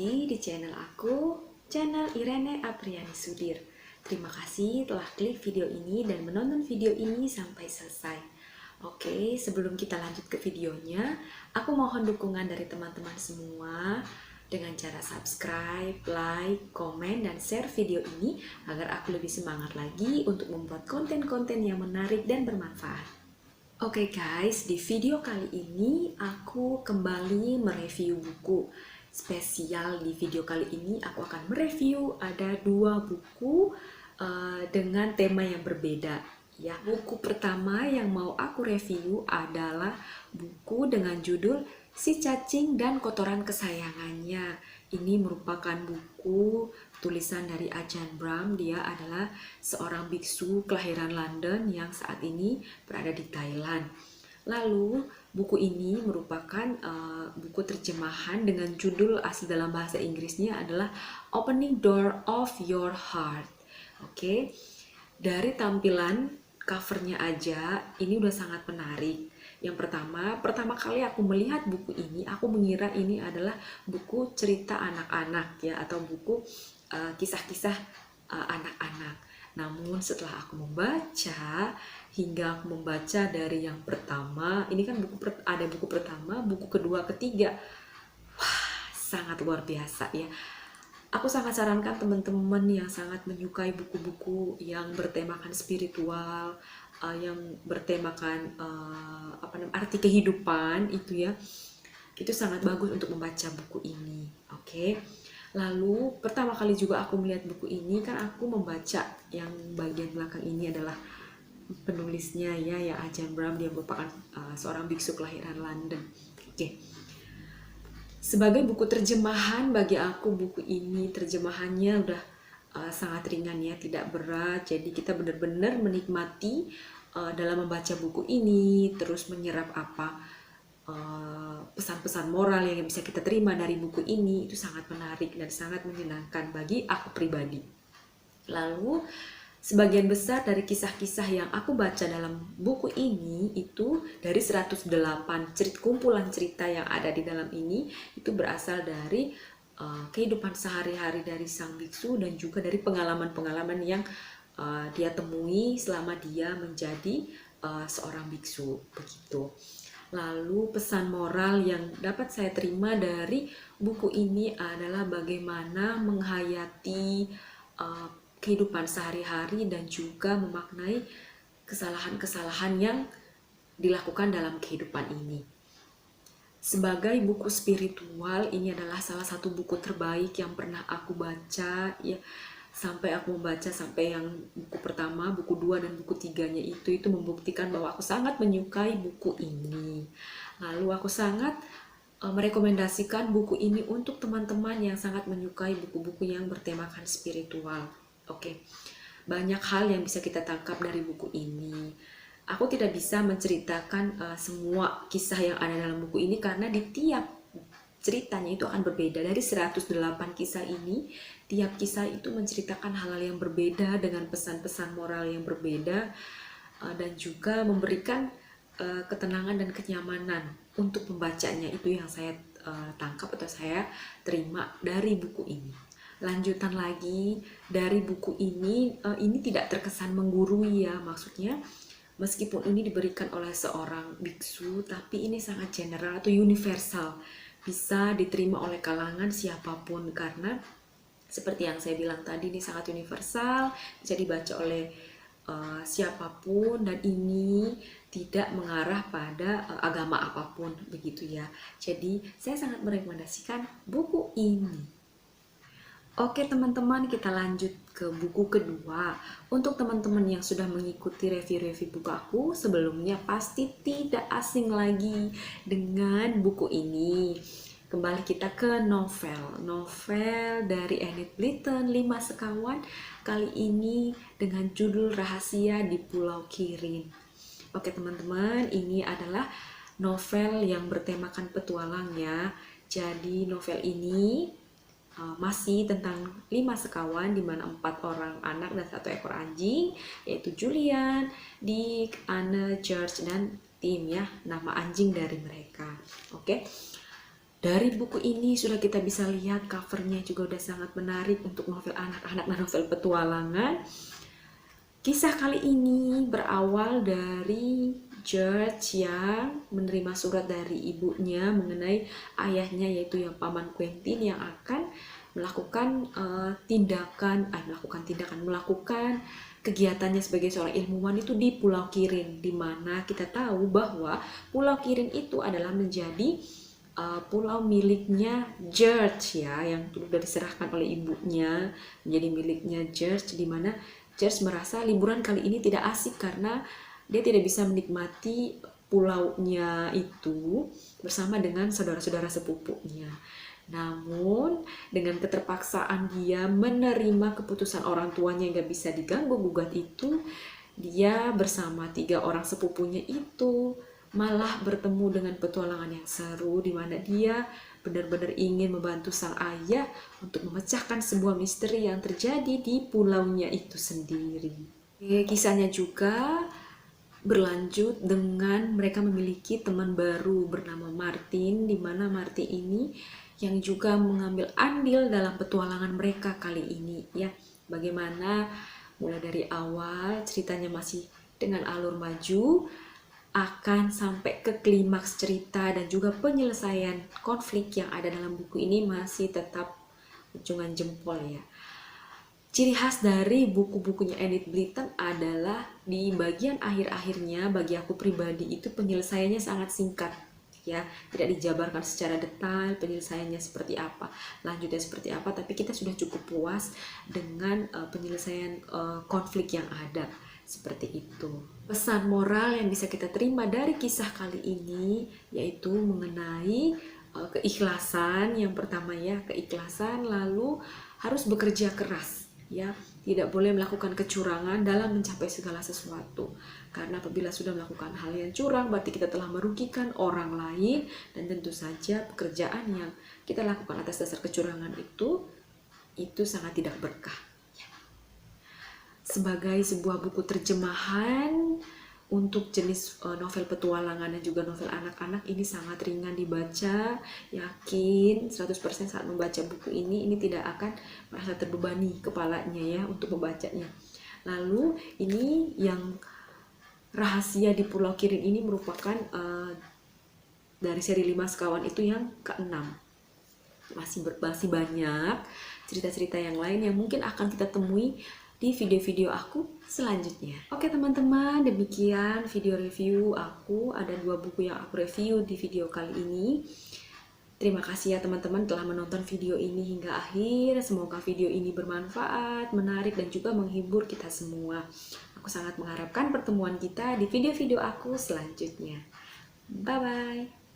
lagi di channel aku, channel Irene Apriani Sudir. Terima kasih telah klik video ini dan menonton video ini sampai selesai. Oke, sebelum kita lanjut ke videonya, aku mohon dukungan dari teman-teman semua dengan cara subscribe, like, komen, dan share video ini agar aku lebih semangat lagi untuk membuat konten-konten yang menarik dan bermanfaat. Oke guys, di video kali ini aku kembali mereview buku spesial. Di video kali ini aku akan mereview ada dua buku dengan tema yang berbeda. Ya, buku pertama yang mau aku review adalah buku dengan judul Si Cacing dan Kotoran Kesayangannya. Ini merupakan buku tulisan dari Ajahn Brahm. Dia adalah seorang biksu kelahiran London yang saat ini berada di Thailand. Lalu buku ini merupakan buku terjemahan dengan judul asli dalam bahasa Inggrisnya adalah Opening Door of Your Heart. Oke, dari tampilan covernya aja ini udah sangat menarik. Yang pertama kali aku melihat buku ini, aku mengira ini adalah buku cerita anak-anak ya, atau buku kisah-kisah anak-anak. Namun setelah aku membaca, hingga aku membaca dari yang pertama, ini kan ada buku pertama, buku kedua, ketiga, wah sangat luar biasa ya. Aku sangat sarankan teman-teman yang sangat menyukai buku-buku yang bertemakan spiritual, yang bertemakan arti kehidupan itu ya, itu sangat bagus untuk membaca buku ini. Oke. Lalu pertama kali juga aku melihat buku ini kan aku membaca yang bagian belakang ini adalah penulisnya ya, yang Ajahn Brahm. Dia merupakan seorang biksu kelahiran London. Oke. Sebagai buku terjemahan, bagi aku buku ini terjemahannya udah sangat ringan ya, tidak berat. Jadi kita benar-benar menikmati dalam membaca buku ini, terus menyerap pesan-pesan moral yang bisa kita terima dari buku ini. Itu sangat menarik dan sangat menyenangkan bagi aku pribadi. Lalu sebagian besar dari kisah-kisah yang aku baca dalam buku ini itu dari 108 kumpulan cerita yang ada di dalam ini, itu berasal dari kehidupan sehari-hari dari sang biksu dan juga dari pengalaman-pengalaman yang dia temui selama dia menjadi seorang biksu begitu. Lalu pesan moral yang dapat saya terima dari buku ini adalah bagaimana menghayati kehidupan sehari-hari dan juga memaknai kesalahan-kesalahan yang dilakukan dalam kehidupan ini. Sebagai buku spiritual, ini adalah salah satu buku terbaik yang pernah aku baca ya. Sampai aku membaca sampai yang buku pertama, buku 2 dan buku 3-nya itu membuktikan bahwa aku sangat menyukai buku ini. Lalu aku sangat merekomendasikan buku ini untuk teman-teman yang sangat menyukai buku-buku yang bertemakan spiritual. Oke. Banyak hal yang bisa kita tangkap dari buku ini. Aku tidak bisa menceritakan semua kisah yang ada dalam buku ini karena di tiap ceritanya itu akan berbeda. Dari 108 kisah ini, tiap kisah itu menceritakan hal-hal yang berbeda dengan pesan-pesan moral yang berbeda dan juga memberikan ketenangan dan kenyamanan untuk pembacanya. Itu yang saya tangkap atau saya terima dari buku ini. Lanjutan lagi dari buku ini tidak terkesan menggurui ya, maksudnya meskipun ini diberikan oleh seorang biksu, tapi ini sangat general atau universal, bisa diterima oleh kalangan siapapun karena seperti yang saya bilang tadi, ini sangat universal, bisa dibaca oleh siapapun dan ini tidak mengarah pada agama apapun begitu ya. Jadi saya sangat merekomendasikan buku ini. Oke teman-teman, kita lanjut ke buku kedua. Untuk teman-teman yang sudah mengikuti review-review buku aku sebelumnya pasti tidak asing lagi dengan buku ini. Kembali kita ke novel dari Enid Blyton, 5 Sekawan, kali ini dengan judul Rahasia di Pulau Kirin. Oke teman-teman, ini adalah novel yang bertemakan petualang ya. Jadi novel ini masih tentang 5 sekawan di mana 4 orang anak dan 1 ekor anjing, yaitu Julian, Dick, Anne, George, dan Tim ya, nama anjing dari mereka. Oke. Dari buku ini sudah kita bisa lihat covernya juga udah sangat menarik untuk novel anak-anak dan novel petualangan. Kisah kali ini berawal dari George yang menerima surat dari ibunya mengenai ayahnya, yaitu yang Paman Quentin, yang akan melakukan melakukan kegiatannya sebagai seorang ilmuwan itu di Pulau Kirin, di mana kita tahu bahwa Pulau Kirin itu adalah menjadi pulau miliknya George ya, yang sudah diserahkan oleh ibunya menjadi miliknya George, di mana George merasa liburan kali ini tidak asik karena dia tidak bisa menikmati pulaunya itu bersama dengan saudara-saudara sepupunya. Namun dengan keterpaksaan dia menerima keputusan orang tuanya yang gak bisa diganggu gugat itu, dia bersama 3 orang sepupunya itu malah bertemu dengan petualangan yang seru, di mana dia benar-benar ingin membantu sang ayah untuk memecahkan sebuah misteri yang terjadi di pulaunya itu sendiri. Kisahnya juga berlanjut dengan mereka memiliki teman baru bernama Martin, di mana Martin ini yang juga mengambil andil dalam petualangan mereka kali ini ya. Bagaimana mulai dari awal ceritanya masih dengan alur maju, akan sampai ke klimaks cerita dan juga penyelesaian konflik yang ada dalam buku ini masih tetap ujungan jempol ya. Ciri khas dari buku-bukunya Enid Blyton adalah di bagian akhir-akhirnya, bagi aku pribadi itu penyelesaiannya sangat singkat ya, tidak dijabarkan secara detail penyelesaiannya seperti apa, lanjutnya seperti apa, tapi kita sudah cukup puas dengan penyelesaian konflik yang ada. Seperti itu. Pesan moral yang bisa kita terima dari kisah kali ini yaitu mengenai keikhlasan. Yang pertama ya, keikhlasan, lalu harus bekerja keras ya. Tidak boleh melakukan kecurangan dalam mencapai segala sesuatu. Karena apabila sudah melakukan hal yang curang berarti kita telah merugikan orang lain, dan tentu saja pekerjaan yang kita lakukan atas dasar kecurangan itu sangat tidak berkah. Sebagai sebuah buku terjemahan untuk jenis novel petualangan dan juga novel anak-anak, ini sangat ringan dibaca. Yakin 100% saat membaca buku ini tidak akan merasa terbebani kepalanya ya untuk membacanya. Lalu ini yang Rahasia di Pulau Kirin ini merupakan dari seri 5 sekawan itu yang ke-6. Masih banyak cerita-cerita yang lain yang mungkin akan kita temui di video-video aku selanjutnya. Oke teman-teman, demikian video review aku. Ada 2 buku yang aku review di video kali ini. Terima kasih ya teman-teman telah menonton video ini hingga akhir. Semoga video ini bermanfaat, menarik, dan juga menghibur kita semua. Aku sangat mengharapkan pertemuan kita di video-video aku selanjutnya. Bye-bye.